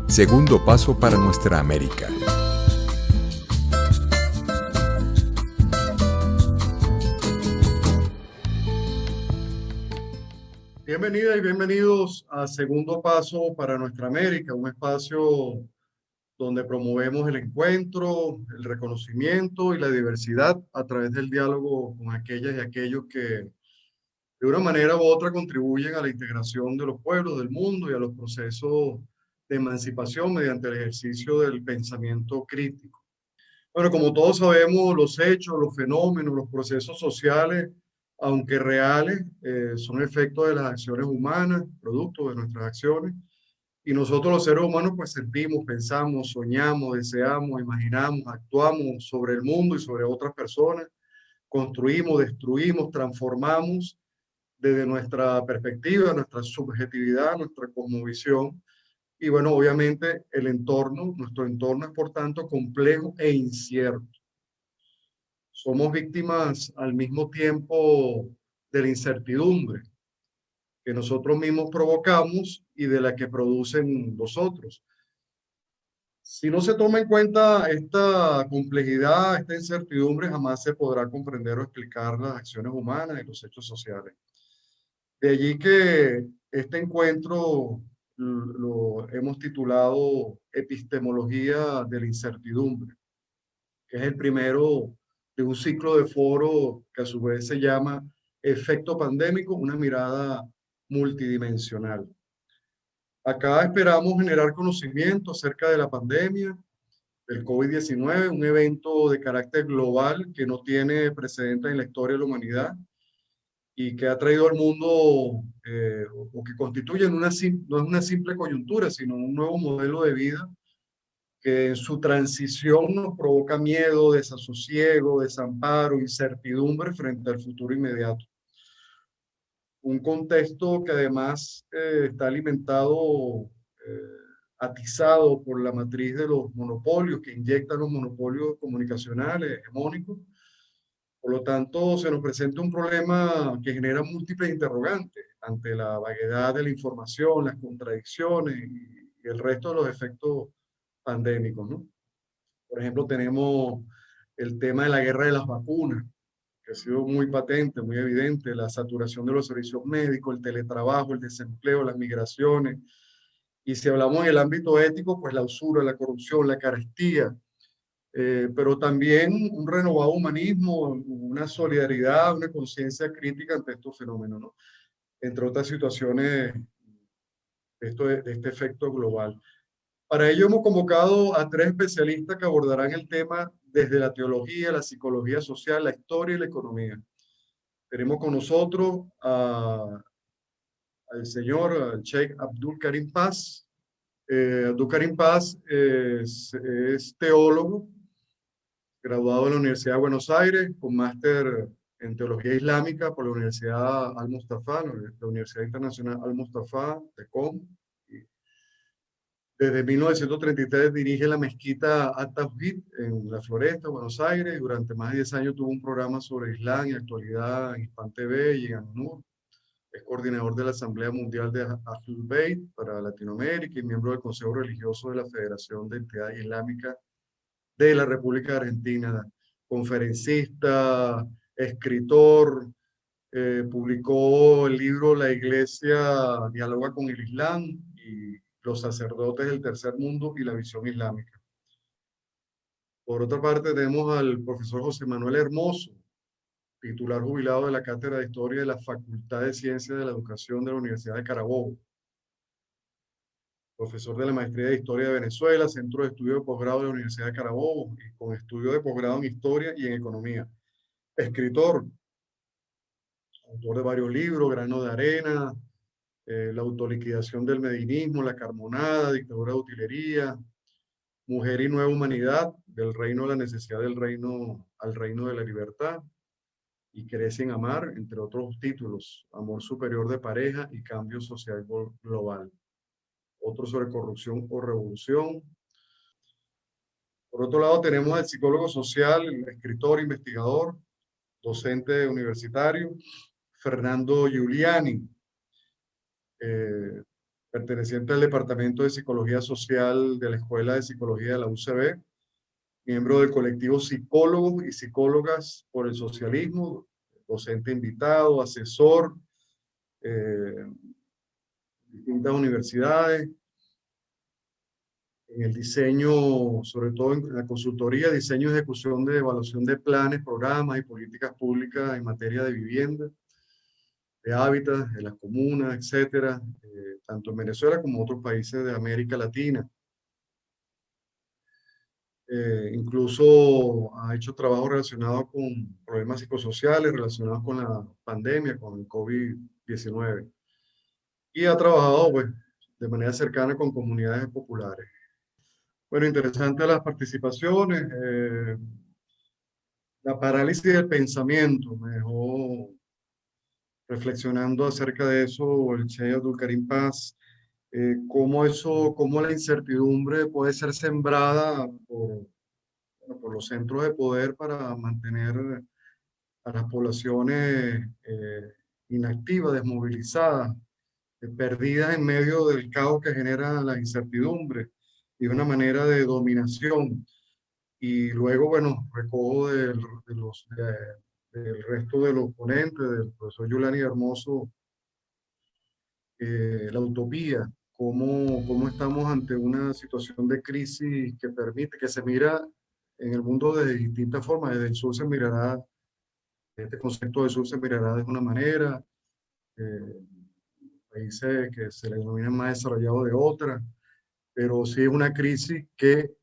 Segundo paso para nuestra América. Bienvenidas y bienvenidos a Segundo Paso para Nuestra América, un espacio donde promovemos el encuentro, el reconocimiento y la diversidad a través del diálogo con aquellas y aquellos que de una manera u otra contribuyen a la integración de los pueblos del mundo y a los procesos de emancipación mediante el ejercicio del pensamiento crítico. Bueno, como todos sabemos, los hechos, los fenómenos, los procesos sociales, aunque reales, son efectos de las acciones humanas, producto de nuestras acciones. Y nosotros los seres humanos pues sentimos, pensamos, soñamos, deseamos, imaginamos, actuamos sobre el mundo y sobre otras personas, construimos, destruimos, transformamos desde nuestra perspectiva, nuestra subjetividad, nuestra cosmovisión. Y bueno, obviamente el entorno, nuestro entorno es por tanto complejo e incierto. Somos víctimas al mismo tiempo de la incertidumbre que nosotros mismos provocamos y de la que producen los otros. Si no se toma en cuenta esta complejidad, esta incertidumbre, jamás se podrá comprender o explicar las acciones humanas y los hechos sociales. De allí que este encuentro lo hemos titulado Epistemología de la Incertidumbre, que es el primero de un ciclo de foro que a su vez se llama Efecto Pandémico, una mirada multidimensional. Acá esperamos generar conocimiento acerca de la pandemia, del COVID-19, un evento de carácter global que no tiene precedentes en la historia de la humanidad y que ha traído al mundo, o que constituye no es una simple coyuntura, sino un nuevo modelo de vida que en su transición nos provoca miedo, desasosiego, desamparo, incertidumbre frente al futuro inmediato. Un contexto que además está alimentado, atizado por la matriz de los monopolios que inyectan los monopolios comunicacionales hegemónicos. Por lo tanto, se nos presenta un problema que genera múltiples interrogantes ante la vaguedad de la información, las contradicciones y el resto de los efectos pandémicos, ¿no? Por ejemplo, tenemos el tema de la guerra de las vacunas, que ha sido muy patente, muy evidente, la saturación de los servicios médicos, el teletrabajo, el desempleo, las migraciones. Y si hablamos en el ámbito ético, pues la usura, la corrupción, la carestía, pero también un renovado humanismo, una solidaridad, una conciencia crítica ante estos fenómenos, ¿no? Entre otras situaciones de este efecto global. Para ello hemos convocado a tres especialistas que abordarán el tema desde la teología, la psicología social, la historia y la economía. Tenemos con nosotros al señor al Sheikh Abdul Karim Paz. Abdul Karim Paz es teólogo, graduado de la Universidad de Buenos Aires, con máster en teología islámica por la Universidad Al-Mustafa, la Universidad Internacional Al-Mustafa de Qom. Desde 1933 dirige la mezquita At-Tawhid en La Floresta, Buenos Aires, y durante más de 10 años tuvo un programa sobre Islam y actualidad en Hispan TV y en ANUR. Es coordinador de la Asamblea Mundial de Ahlul Bayt para Latinoamérica y miembro del Consejo Religioso de la Federación de Entidades Islámicas de la República Argentina. Conferencista, escritor, publicó el libro La Iglesia dialoga con el Islam y los sacerdotes del tercer mundo y la visión islámica. Por otra parte, tenemos al profesor José Manuel Hermoso, titular jubilado de la Cátedra de Historia de la Facultad de Ciencias de la Educación de la Universidad de Carabobo, profesor de la Maestría de Historia de Venezuela, Centro de Estudio de Posgrado de la Universidad de Carabobo, y con estudio de posgrado en Historia y en Economía. Escritor, autor de varios libros, Grano de Arena, La autoliquidación del medinismo, La Carmonada, Dictadura de Utilería, Mujer y Nueva Humanidad, del reino de la necesidad del reino al reino de la libertad, y Crece en Amar, entre otros títulos, Amor superior de pareja y Cambio social global. Otro sobre corrupción o revolución. Por otro lado, tenemos al psicólogo social, el escritor, investigador, docente universitario, Fernando Giuliani, perteneciente al Departamento de Psicología Social de la Escuela de Psicología de la UCB, miembro del colectivo Psicólogos y Psicólogas por el Socialismo, docente invitado, asesor, distintas universidades, en el diseño, sobre todo en la consultoría, diseño y ejecución de evaluación de planes, programas y políticas públicas en materia de vivienda, de hábitat, de las comunas, etcétera, tanto en Venezuela como en otros países de América Latina. Incluso ha hecho trabajo relacionado con problemas psicosociales relacionados con la pandemia, con el COVID-19. Y ha trabajado pues, de manera cercana con comunidades populares. Bueno, interesante las participaciones. La parálisis del pensamiento me dejó reflexionando acerca de eso el Che Abdul-Karim Paz, cómo la incertidumbre puede ser sembrada por los centros de poder para mantener a las poblaciones inactivas, desmovilizadas, perdidas en medio del caos que genera la incertidumbre y una manera de dominación. Y luego, bueno, recojo del resto de los ponentes, del profesor Yulani Hermoso, la utopía, cómo estamos ante una situación de crisis que permite que se mira en el mundo de distintas formas. Desde el sur se mirará, este concepto del sur se mirará de una manera, eh, países que se le denominan más desarrollados de otra, pero sí es una crisis que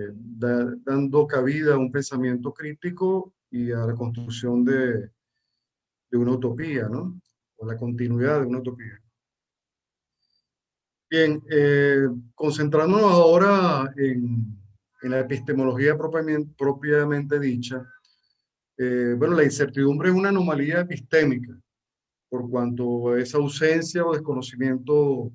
dando cabida a un pensamiento crítico y a la construcción de una utopía, ¿no? O la continuidad de una utopía. Bien, concentrándonos ahora en la epistemología propiamente dicha, bueno, la incertidumbre es una anomalía epistémica, por cuanto es ausencia o desconocimiento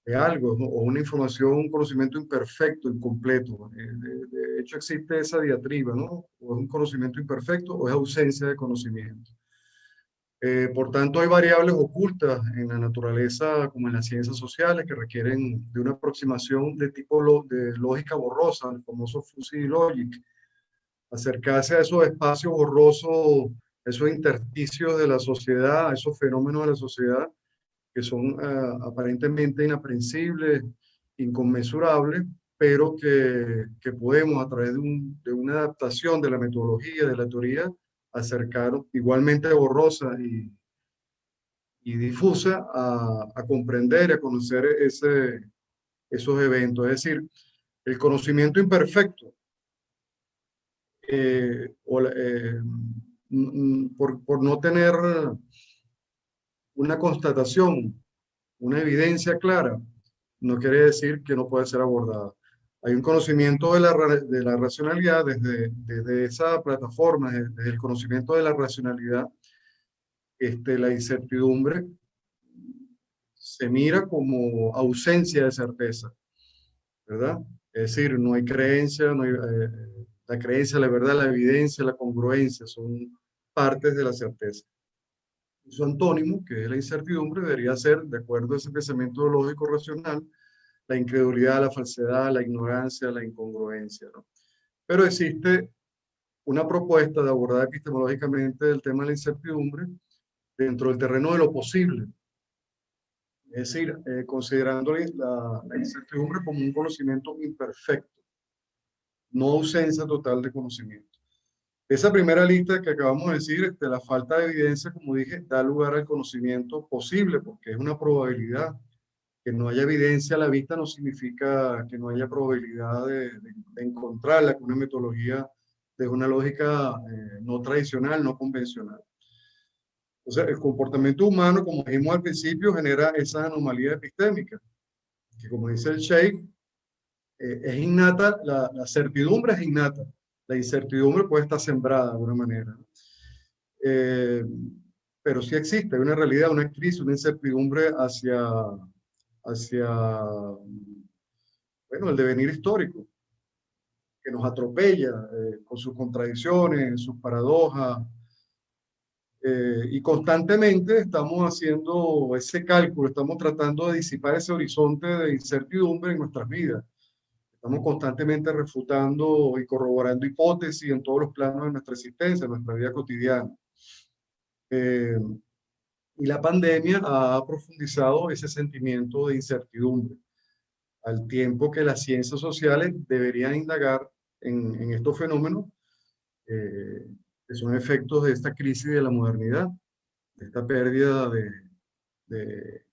de algo, ¿no? O una información, un conocimiento imperfecto, incompleto. De hecho, existe esa diatriba, ¿no? O es un conocimiento imperfecto o es ausencia de conocimiento. Por tanto, hay variables ocultas en la naturaleza, como en las ciencias sociales, que requieren de una aproximación de tipo de lógica borrosa, el famoso fuzzy logic, acercarse a esos espacios borrosos, esos intersticios de la sociedad, esos fenómenos de la sociedad que son aparentemente inaprensibles, inconmensurables, pero que podemos a través de una adaptación de la metodología, de la teoría, acercar igualmente borrosa y difusa a comprender y a conocer esos eventos. Es decir, el conocimiento imperfecto, por no tener una constatación, una evidencia clara, no quiere decir que no puede ser abordada. Hay un conocimiento de la racionalidad desde esa plataforma, desde el conocimiento de la racionalidad, la incertidumbre se mira como ausencia de certeza, ¿verdad? Es decir, no hay creencia, no hay, la creencia, la verdad, la evidencia, la congruencia son partes de la certeza. Su antónimo, que es la incertidumbre, debería ser, de acuerdo a ese pensamiento lógico racional, la incredulidad, la falsedad, la ignorancia, la incongruencia, ¿no? Pero existe una propuesta de abordar epistemológicamente el tema de la incertidumbre dentro del terreno de lo posible. Es decir, considerando la incertidumbre como un conocimiento imperfecto, no ausencia total de conocimiento. Esa primera lista que acabamos de decir, la falta de evidencia, como dije, da lugar al conocimiento posible, porque es una probabilidad. Que no haya evidencia a la vista no significa que no haya probabilidad de encontrarla con una metodología de una lógica no tradicional, no convencional. Entonces, el comportamiento humano, como dijimos al principio, genera esa anomalía epistémica, que como dice el Sheikh, es innata, la certidumbre es innata, la incertidumbre puede estar sembrada de alguna manera. Eh, pero sí existe, hay una realidad, una crisis, una incertidumbre hacia bueno, el devenir histórico, que nos atropella con sus contradicciones, sus paradojas, Y constantemente estamos haciendo ese cálculo, estamos tratando de disipar ese horizonte de incertidumbre en nuestras vidas. Estamos constantemente refutando y corroborando hipótesis en todos los planos de nuestra existencia, en nuestra vida cotidiana. Eh, y la pandemia ha profundizado ese sentimiento de incertidumbre, al tiempo que las ciencias sociales deberían indagar en estos fenómenos eh, que son efectos de esta crisis de la modernidad, de esta pérdida de, de,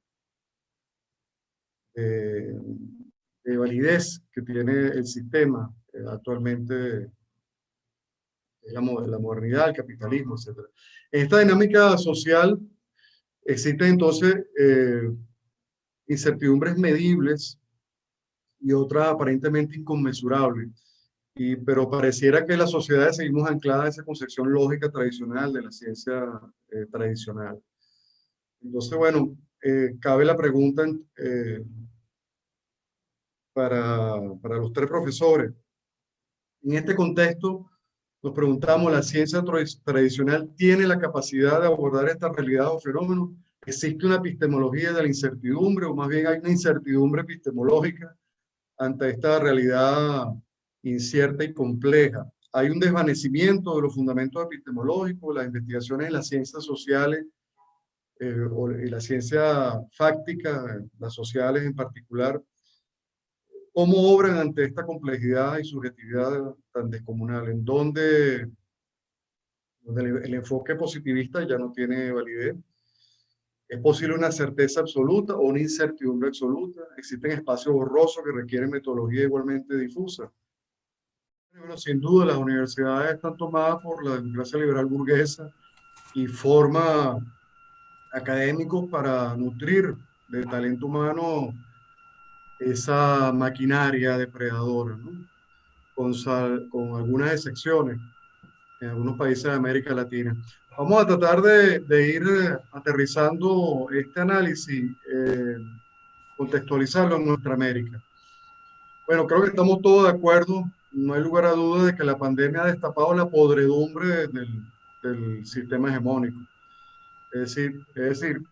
de validez que tiene el sistema actualmente, la modernidad, el capitalismo, etc. En esta dinámica social existen entonces incertidumbres medibles y otras aparentemente inconmensurables. Pero pareciera que las sociedades seguimos ancladas a esa concepción lógica tradicional de la ciencia tradicional. Entonces, bueno, cabe la pregunta para los tres profesores. En este contexto, nos preguntamos, ¿la ciencia tradicional tiene la capacidad de abordar esta realidad o fenómeno? ¿Existe una epistemología de la incertidumbre o más bien hay una incertidumbre epistemológica ante esta realidad incierta y compleja? Hay un desvanecimiento de los fundamentos epistemológicos, las investigaciones en las ciencias sociales y la ciencia fáctica, las sociales en particular, ¿cómo obran ante esta complejidad y subjetividad tan descomunal? En donde el enfoque positivista ya no tiene validez. ¿Es posible una certeza absoluta o una incertidumbre absoluta? ¿Existen espacios borrosos que requieren metodología igualmente difusa? Bueno, sin duda, las universidades están tomadas por la democracia liberal burguesa y forma académicos para nutrir de talento humano esa maquinaria depredadora, ¿no? Con algunas excepciones en algunos países de América Latina. Vamos a tratar de ir aterrizando este análisis, contextualizarlo en nuestra América. Bueno, creo que estamos todos de acuerdo, no hay lugar a dudas de que la pandemia ha destapado la podredumbre del sistema hegemónico. Es decir,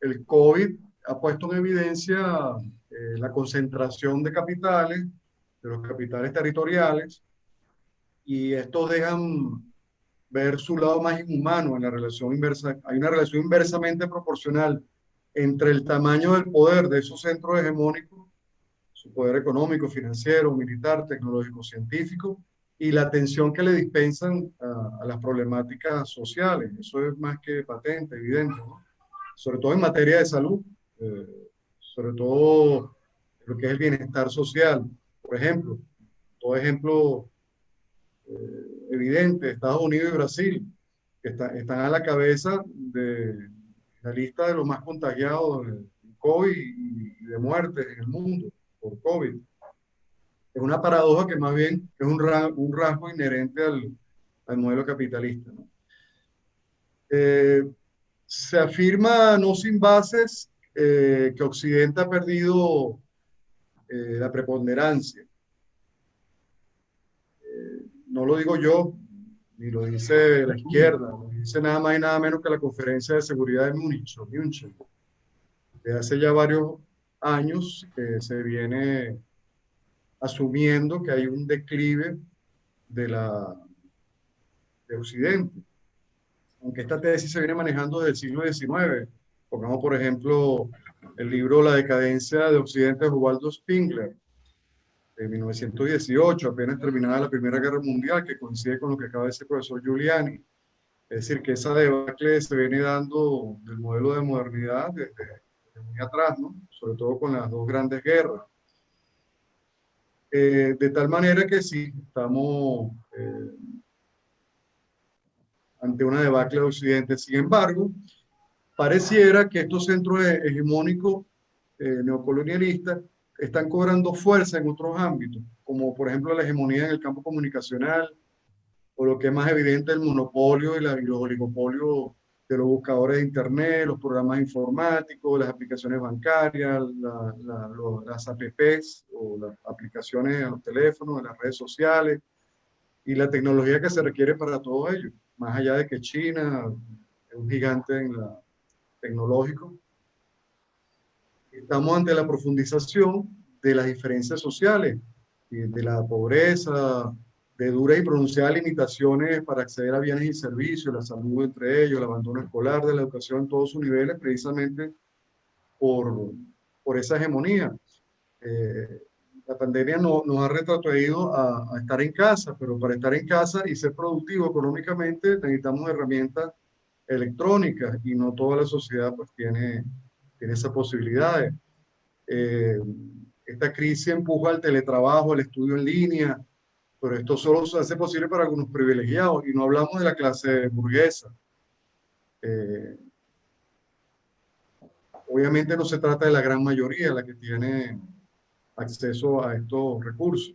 el COVID ha puesto en evidencia la concentración de capitales, de los capitales territoriales, y estos dejan ver su lado más inhumano en la relación inversa. Hay una relación inversamente proporcional entre el tamaño del poder de esos centros hegemónicos, su poder económico, financiero, militar, tecnológico, científico, y la atención que le dispensan a las problemáticas sociales. Eso es más que patente, evidente, ¿no? Sobre todo en materia de salud, eh, sobre todo lo que es el bienestar social. Por ejemplo, todo ejemplo evidente, Estados Unidos y Brasil, que están a la cabeza de la lista de los más contagiados de COVID y de muertes en el mundo por COVID. Es una paradoja que más bien es un rasgo inherente al modelo capitalista, ¿no? Eh, Se afirma, no sin bases, que Occidente ha perdido la preponderancia. No lo digo yo, ni lo dice la izquierda, lo dice nada más y nada menos que la Conferencia de Seguridad de Múnich, o München. Desde hace ya varios años que se viene asumiendo que hay un declive de, de Occidente, aunque esta tesis se viene manejando desde el siglo XIX. Pongamos, por ejemplo, el libro La decadencia de Occidente de Ubaldo Spengler, de 1918, apenas terminada la Primera Guerra Mundial, que coincide con lo que acaba de decir el profesor Giuliani. Es decir, que esa debacle se viene dando del modelo de modernidad desde muy atrás, ¿no? Sobre todo con las dos grandes guerras. De tal manera que sí, estamos ante una debacle de Occidente. Sin embargo, pareciera que estos centros hegemónicos neocolonialistas están cobrando fuerza en otros ámbitos, como por ejemplo la hegemonía en el campo comunicacional, o lo que es más evidente, el monopolio y los oligopolios de los buscadores de Internet, los programas informáticos, las aplicaciones bancarias, las apps o las aplicaciones a los teléfonos, en las redes sociales y la tecnología que se requiere para todo ello, más allá de que China es un gigante en la tecnológico. Estamos ante la profundización de las diferencias sociales, de la pobreza, de duras y pronunciadas limitaciones para acceder a bienes y servicios, la salud entre ellos, el abandono escolar de la educación en todos sus niveles, precisamente por, por esa hegemonía. Eh, la pandemia nos ha retrotraído a estar en casa, pero para estar en casa y ser productivo económicamente necesitamos herramientas electrónicas y no toda la sociedad pues tiene esas posibilidades. Eh, Esta crisis empuja al teletrabajo, al estudio en línea, pero esto solo se hace posible para algunos privilegiados y no hablamos de la clase burguesa. Eh, Obviamente no se trata de la gran mayoría, la que tiene acceso a estos recursos.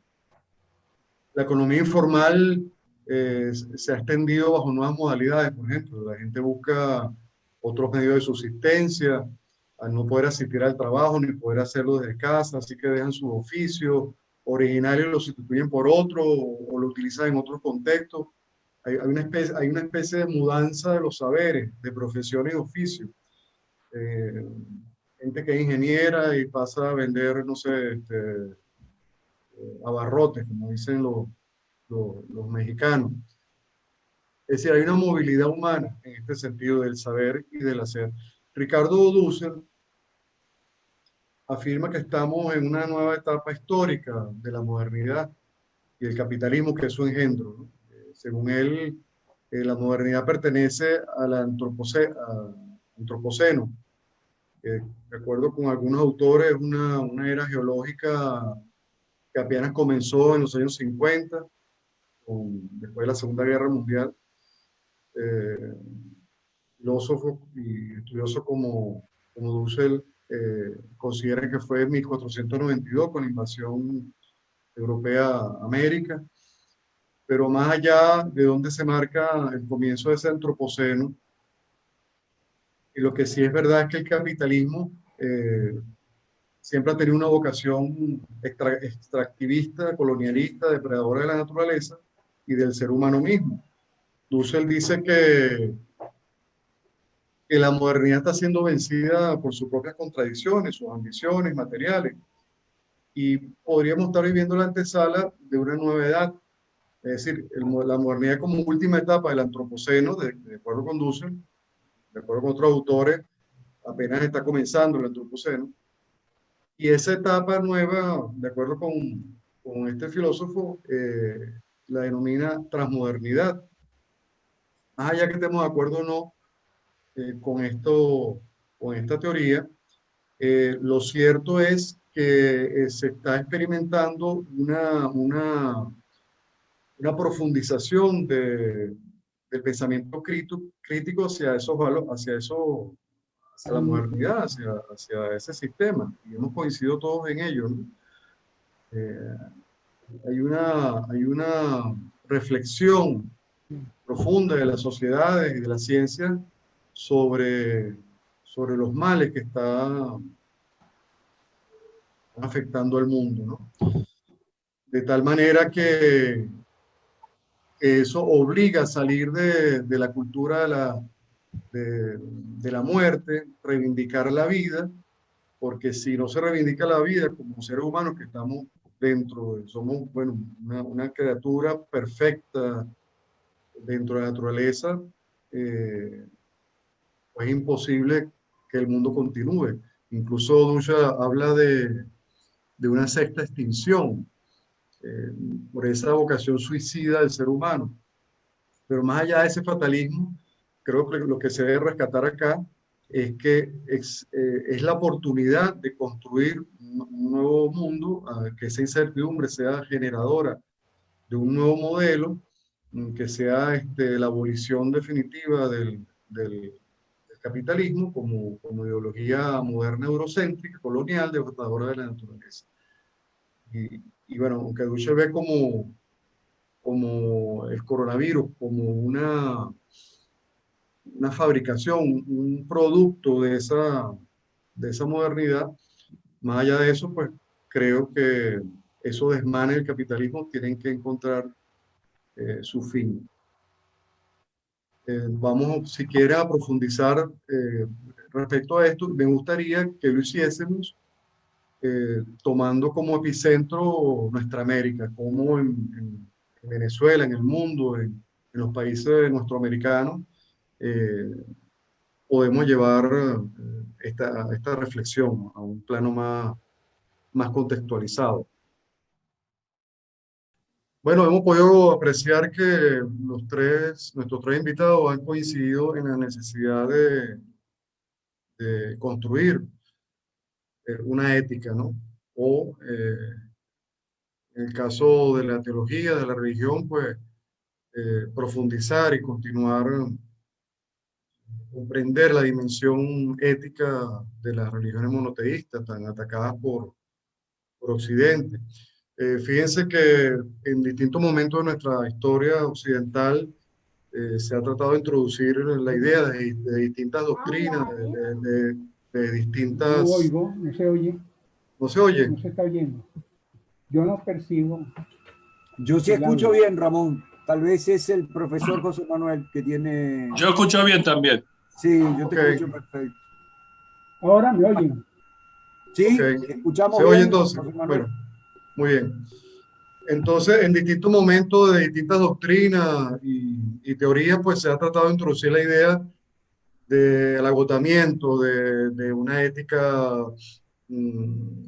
La economía informal se ha extendido bajo nuevas modalidades, por ejemplo, la gente busca otros medios de subsistencia, al no poder asistir al trabajo ni poder hacerlo desde casa, así que dejan sus oficios originarios, lo sustituyen por otro o lo utilizan en otros contextos. Hay una especie de mudanza de los saberes, de profesiones y oficios. Eh, Gente que es ingeniera y pasa a vender, no sé, abarrotes, como dicen los mexicanos. Es decir, hay una movilidad humana en este sentido del saber y del hacer. Ricardo Dussel afirma que estamos en una nueva etapa histórica de la modernidad y el capitalismo que es su engendro, ¿no? Según él, la modernidad pertenece al antropoceno. De acuerdo con algunos autores, es una era geológica que apenas comenzó en los años 50, después de la Segunda Guerra Mundial. Eh, Filósofos y estudiosos como Dussel consideran que fue en 1492 con la invasión europea a América, pero más allá de donde se marca el comienzo de ese antropoceno, y lo que sí es verdad es que el capitalismo siempre ha tenido una vocación extractivista, colonialista, depredadora de la naturaleza y del ser humano mismo. Dussel dice que la modernidad está siendo vencida por sus propias contradicciones, sus ambiciones materiales, y podríamos estar viviendo la antesala de una nueva edad, es decir, la modernidad como última etapa del antropoceno, de acuerdo con Dussel, de acuerdo con otros autores, apenas está comenzando el antropoceno, y esa etapa nueva, de acuerdo con este filósofo, la denomina transmodernidad. Más allá que estemos de acuerdo o no con esta teoría, lo cierto es que se está experimentando una profundización del pensamiento crítico hacia esos valores, hacia la modernidad, hacia ese sistema. Y hemos coincidido todos en ello, ¿no? Eh, hay una reflexión profunda de las sociedades y de la ciencia sobre los males que están afectando al mundo, ¿no? De tal manera que eso obliga a salir de la cultura de la muerte, reivindicar la vida, porque si no se reivindica la vida como seres humanos que estamos somos, bueno, una criatura perfecta dentro de la naturaleza, pues es imposible que el mundo continúe. Incluso Ducha habla de una sexta extinción eh, por esa vocación suicida del ser humano. Pero más allá de ese fatalismo, creo que lo que se debe rescatar acá es que es la oportunidad de construir un nuevo mundo, que esa incertidumbre sea generadora de un nuevo modelo, que sea la abolición definitiva del capitalismo como ideología moderna eurocéntrica, colonial, devastadora de la naturaleza. Y bueno, aunque Duce ve como el coronavirus, como una fabricación, un producto de esa modernidad, más allá de eso, pues creo que esos desmanes del capitalismo tienen que encontrar su fin. Vamos, si quieres, a profundizar respecto a esto. Me gustaría que lo hiciésemos tomando como epicentro nuestra América, como en Venezuela, en el mundo, en los países nuestroamericanos, eh, podemos llevar esta reflexión a un plano más contextualizado. Bueno, hemos podido apreciar que nuestros tres invitados han coincidido en la necesidad de construir una ética, ¿no? O en el caso de la teología, de la religión, pues profundizar y continuar comprender la dimensión ética de las religiones monoteístas tan atacadas por Occidente. Fíjense que en distintos momentos de nuestra historia occidental se ha tratado de introducir la idea de distintas doctrinas, de No distintas... oigo, no se oye, ¿No se oye? no se está oyendo. Yo no percibo Yo sí el escucho audio. bien, Ramón. Tal vez es el profesor José Manuel que tiene... Yo escucho bien también. Sí, yo te Ok. escucho perfecto. Ahora me oyen. Sí, Ok. escuchamos ¿Se oye bien, entonces? José Manuel. Bueno, muy bien. Entonces, en distintos momentos de distintas doctrinas y teorías, pues se ha tratado de introducir la idea del agotamiento de una ética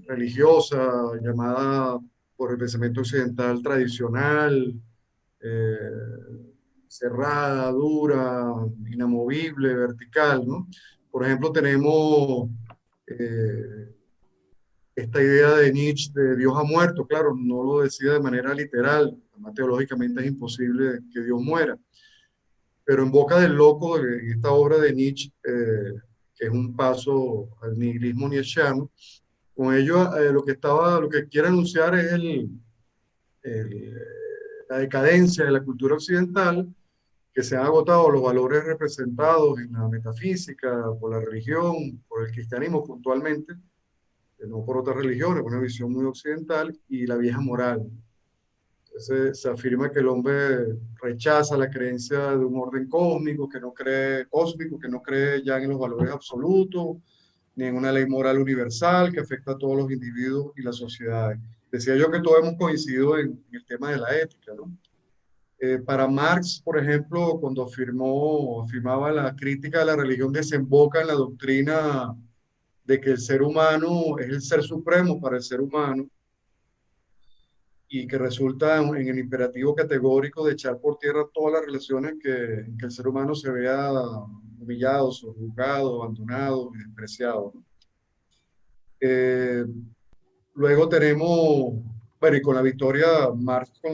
religiosa llamada por el pensamiento occidental tradicional, eh, cerrada, dura, inamovible, vertical, ¿no? Por ejemplo, tenemos eh, esta idea de Nietzsche de Dios ha muerto. Claro, no lo decía de manera literal, además teológicamente es imposible que Dios muera, pero en boca del loco, en esta obra de Nietzsche, que es un paso al nihilismo nietzscheano, con ello lo que quiere anunciar es el- la decadencia de la cultura occidental, que se han agotado los valores representados en la metafísica, por la religión, por el cristianismo puntualmente, no por otras religiones, una visión muy occidental, y la vieja moral. Entonces, se afirma que el hombre rechaza la creencia de un orden cósmico, que no cree ya en los valores absolutos, ni en una ley moral universal que afecta a todos los individuos y las sociedades. Decía yo que todos hemos coincidido en el tema de la ética, ¿no? Para Marx, por ejemplo, cuando afirmaba la crítica de la religión, desemboca en la doctrina de que el ser humano es el ser supremo para el ser humano y que resulta en el imperativo categórico de echar por tierra todas las relaciones en que el ser humano se vea humillado, subjugado, abandonado y despreciado, ¿no? Eh, Luego tenemos, bueno, y con la victoria, Marx con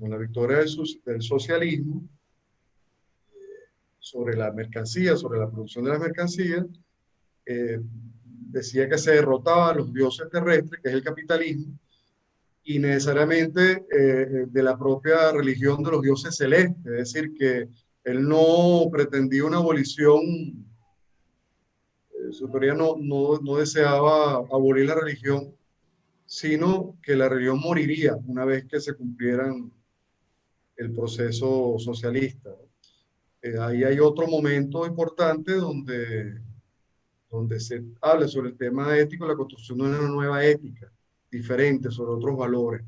la victoria del socialismo sobre la mercancía, sobre la producción de las mercancías, decía que se derrotaba a los dioses terrestres, que es el capitalismo, y necesariamente de la propia religión de los dioses celestes, es decir, que él no pretendía una abolición, su teoría no deseaba abolir la religión, sino que la religión moriría una vez que se cumplieran el proceso socialista. Ahí hay otro momento importante donde se habla sobre el tema ético, la construcción de una nueva ética, diferente, sobre otros valores.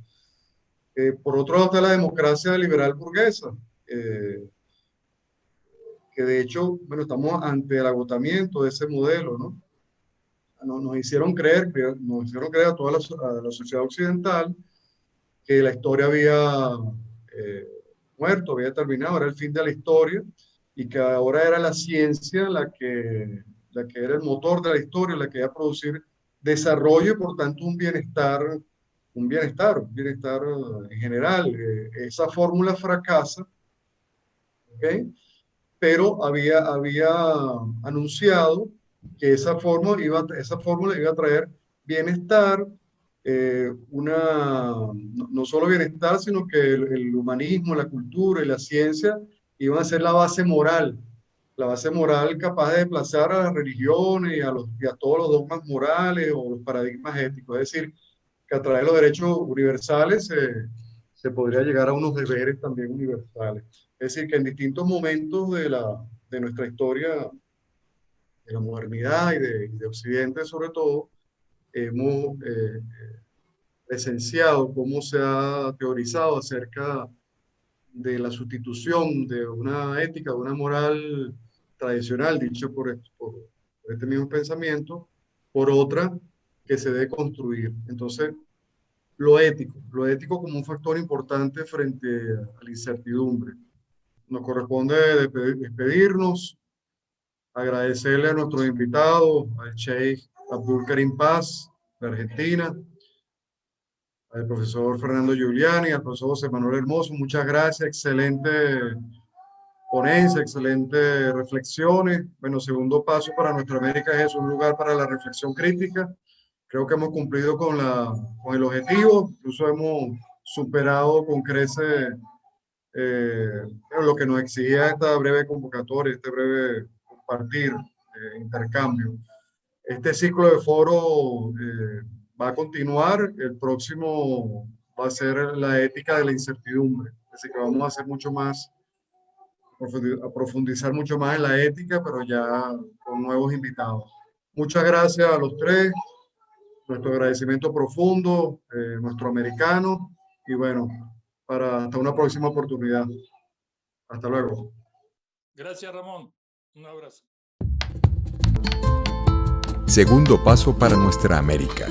Por otro lado está la democracia liberal burguesa, eh, que de hecho, bueno, estamos ante el agotamiento de ese modelo, ¿no? Nos hicieron creer a toda la sociedad occidental que la historia había eh, muerto, había terminado, era el fin de la historia y que ahora era la ciencia la que era el motor de la historia, la que iba a producir desarrollo y por tanto un bienestar en general. Esa fórmula fracasa, ¿ok? Pero había anunciado que esa fórmula iba a traer bienestar, no solo bienestar, sino que el humanismo, la cultura y la ciencia iban a ser la base moral capaz de desplazar a las religiones y a todos los dogmas morales o los paradigmas éticos. Es decir, que a través de los derechos universales se se podría llegar a unos deberes también universales. Es decir, que en distintos momentos de nuestra historia, de la modernidad y de Occidente sobre todo, hemos presenciado cómo se ha teorizado acerca de la sustitución de una ética, de una moral tradicional, dicho por este mismo pensamiento, por otra que se debe construir. Entonces, lo ético como un factor importante frente a la incertidumbre. Nos corresponde despedirnos, agradecerle a nuestros invitados, al Sheikh Abdul Karim Paz, de Argentina, al profesor Fernando Giuliani, al profesor José Manuel Hermoso, muchas gracias, excelente ponencia, excelentes reflexiones. Bueno, segundo paso para nuestra América es un lugar para la reflexión crítica. Creo que hemos cumplido con el objetivo, incluso hemos superado con creces lo que nos exigía esta breve convocatoria, este breve compartir, intercambio. Este ciclo de foro va a continuar. El próximo va a ser la ética de la incertidumbre. Así que vamos a hacer mucho más, a profundizar mucho más en la ética, pero ya con nuevos invitados. Muchas gracias a los tres. Nuestro agradecimiento profundo, nuestro americano. Y bueno, hasta una próxima oportunidad. Hasta luego. Gracias, Ramón. Un abrazo. Segundo paso para nuestra América.